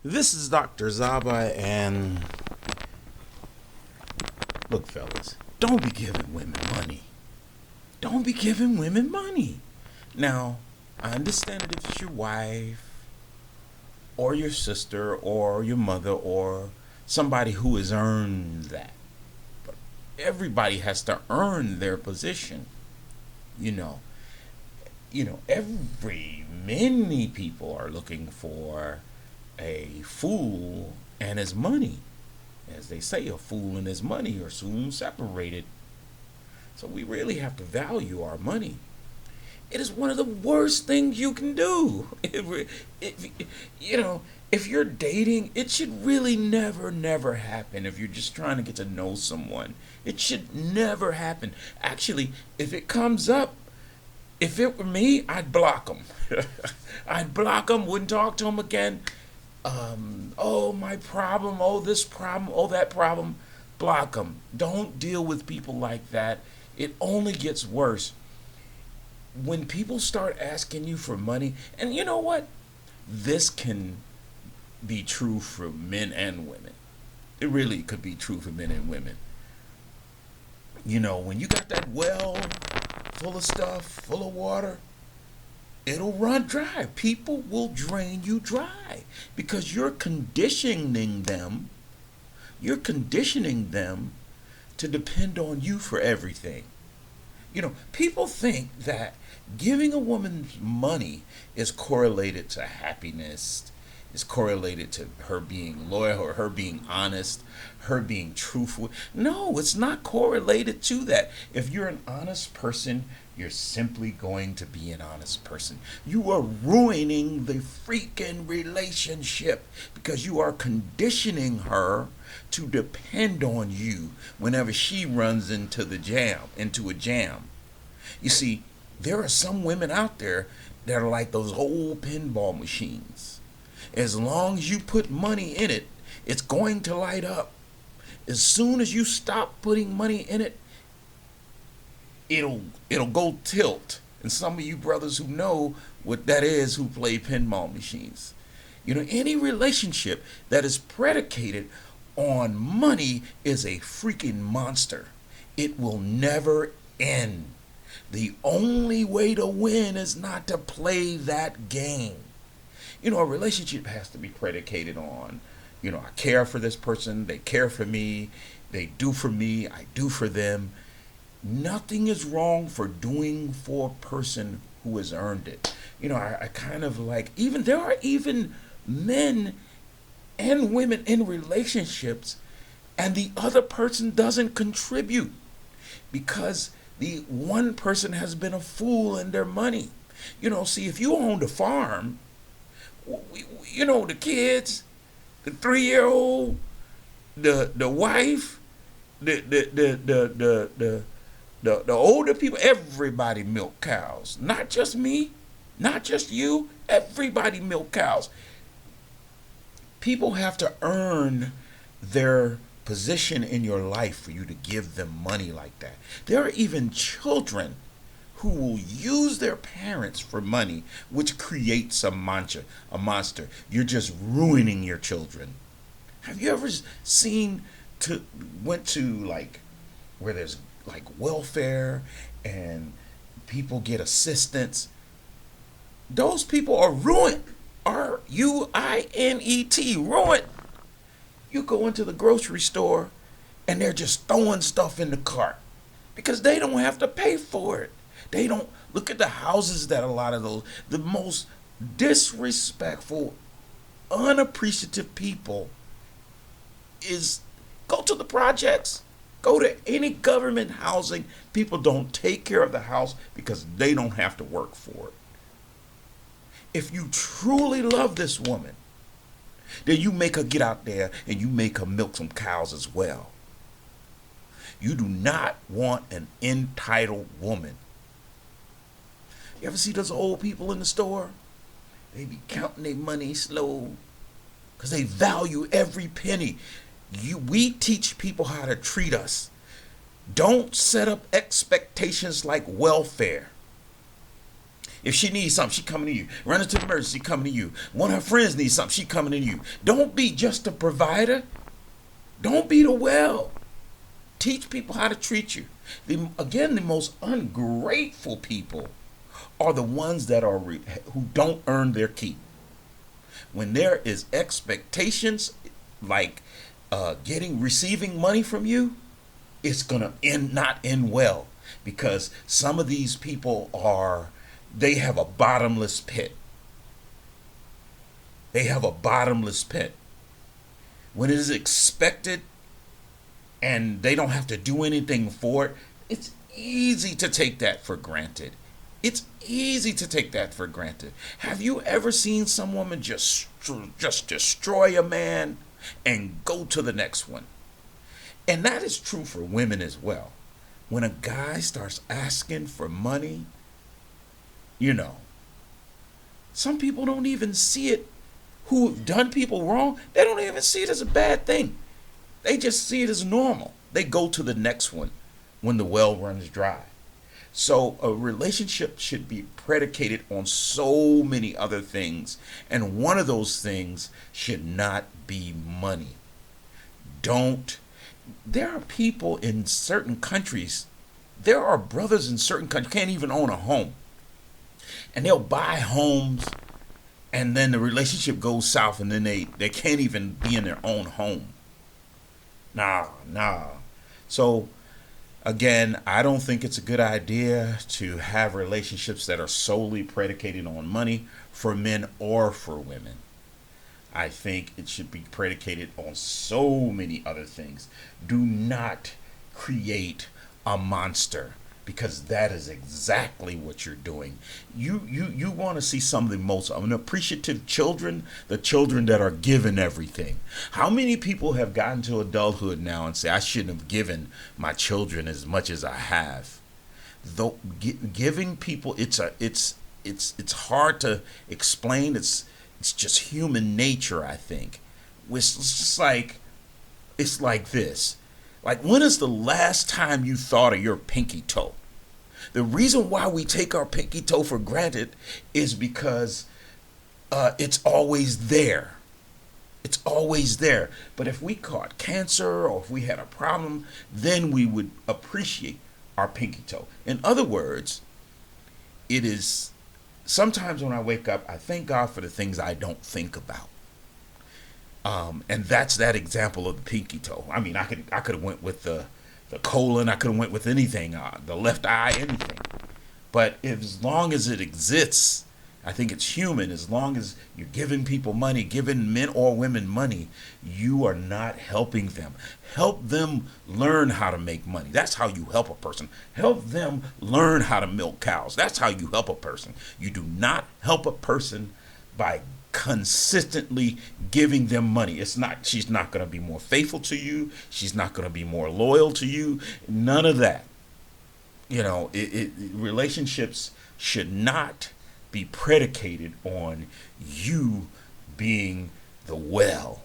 This is Dr. Zaba, and look, fellas, don't be giving women money. Don't be giving women money. Now, I understand it if it's your wife, or your sister, or your mother, or somebody who has earned that. But everybody has to earn their position. You know, many people are looking for a fool and his money. As they say, a fool and his money are soon separated. So we really have to value our money. It is one of the worst things you can do. If you're dating, it should really never happen. If you're just trying to get to know someone, it should never happen. Actually, if it comes up, if it were me, I'd block them. I'd block them, wouldn't talk to them again. Oh, my problem, oh, this problem, oh, that problem. Block them. Don't deal with people like that. It only gets worse. When people start asking you for money, and you know what? This can be true for men and women. It really could be true for men and women. When you got that well full of stuff, full of water, it'll run dry. People will drain you dry because you're conditioning them. You're conditioning them to depend on you for everything. People think that giving a woman money is correlated to happiness, is correlated to her being loyal or her being honest, her being truthful. No, it's not correlated to that. If you're an honest person, you're simply going to be an honest person. You are ruining the freaking relationship because you are conditioning her to depend on you whenever she runs into a jam. You see, there are some women out there that are like those old pinball machines. As long as you put money in it, it's going to light up. As soon as you stop putting money in it, it'll go tilt. And some of you brothers who know what that is, who play pinball machines. Any relationship that is predicated on money is a freaking monster. It will never end. The only way to win is not to play that game. A relationship has to be predicated on, I care for this person, they care for me, they do for me, I do for them. Nothing is wrong for doing for a person who has earned it. I kind of like, there are even men and women in relationships and the other person doesn't contribute because the one person has been a fool in their money. See, if you owned a farm, the kids, the 3-year-old, the wife, the older people, everybody milk cows. Not just me, not just you, everybody milk cows. People have to earn their position in your life for you to give them money like that. There are even children who will use their parents for money, which creates a monster. You're just ruining your children. Have you ever went to like where there's like welfare and people get assistance? Those people are ruined. RUINET, ruined. You go into the grocery store and they're just throwing stuff in the cart because they don't have to pay for it. They don't look at the houses that a lot of the most disrespectful, unappreciative people is go to the projects, go to any government housing. People don't take care of the house because they don't have to work for it. If you truly love this woman, then you make her get out there and you make her milk some cows as well. You do not want an entitled woman. You ever see those old people in the store? They be counting their money slow because they value every penny. We teach people how to treat us. Don't set up expectations like welfare. If she needs something, she coming to you. Run into the emergency, coming to you. One of her friends needs something, she coming to you. Don't be just a provider. Don't be the well. Teach people how to treat you. Again, the most ungrateful people are the ones that are who don't earn their keep. When there is expectations like receiving money from you, it's gonna not end well, because some of these people they have a bottomless pit. They have a bottomless pit. When it is expected and they don't have to do anything for it, it's easy to take that for granted. It's easy to take that for granted. Have you ever seen some woman just destroy a man and go to the next one? And that is true for women as well. When a guy starts asking for money, some people don't even see it, who've done people wrong, they don't even see it as a bad thing. They just see it as normal. They go to the next one when the well runs dry. So a relationship should be predicated on so many other things, and one of those things should not be money. There are people in certain countries, there are brothers in certain countries can't even own a home. And they'll buy homes, and then the relationship goes south, and then they can't even be in their own home. Nah. So again, I don't think it's a good idea to have relationships that are solely predicated on money for men or for women. I think it should be predicated on so many other things. Do not create a monster, because that is exactly what you're doing. You want to see some of the most unappreciative children, the children that are given everything. How many people have gotten to adulthood now and say, I shouldn't have given my children as much as I have? Though giving people, it's hard to explain. It's just human nature, I think. It's like this. Like, when is the last time you thought of your pinky toe? The reason why we take our pinky toe for granted is because it's always there. It's always there. But if we caught cancer or if we had a problem, then we would appreciate our pinky toe. In other words, it is sometimes when I wake up, I thank God for the things I don't think about. And that's that example of the pinky toe. I mean, I could have went with the colon. I could have went with anything, the left eye, anything. But as long as it exists, I think it's human. As long as you're giving people money, giving men or women money, you are not helping them. Help them learn how to make money. That's how you help a person. Help them learn how to milk cows. That's how you help a person. You do not help a person by consistently giving them money. She's not going to be more faithful to you. She's not going to be more loyal to you. None of that. Relationships should not be predicated on you being the well.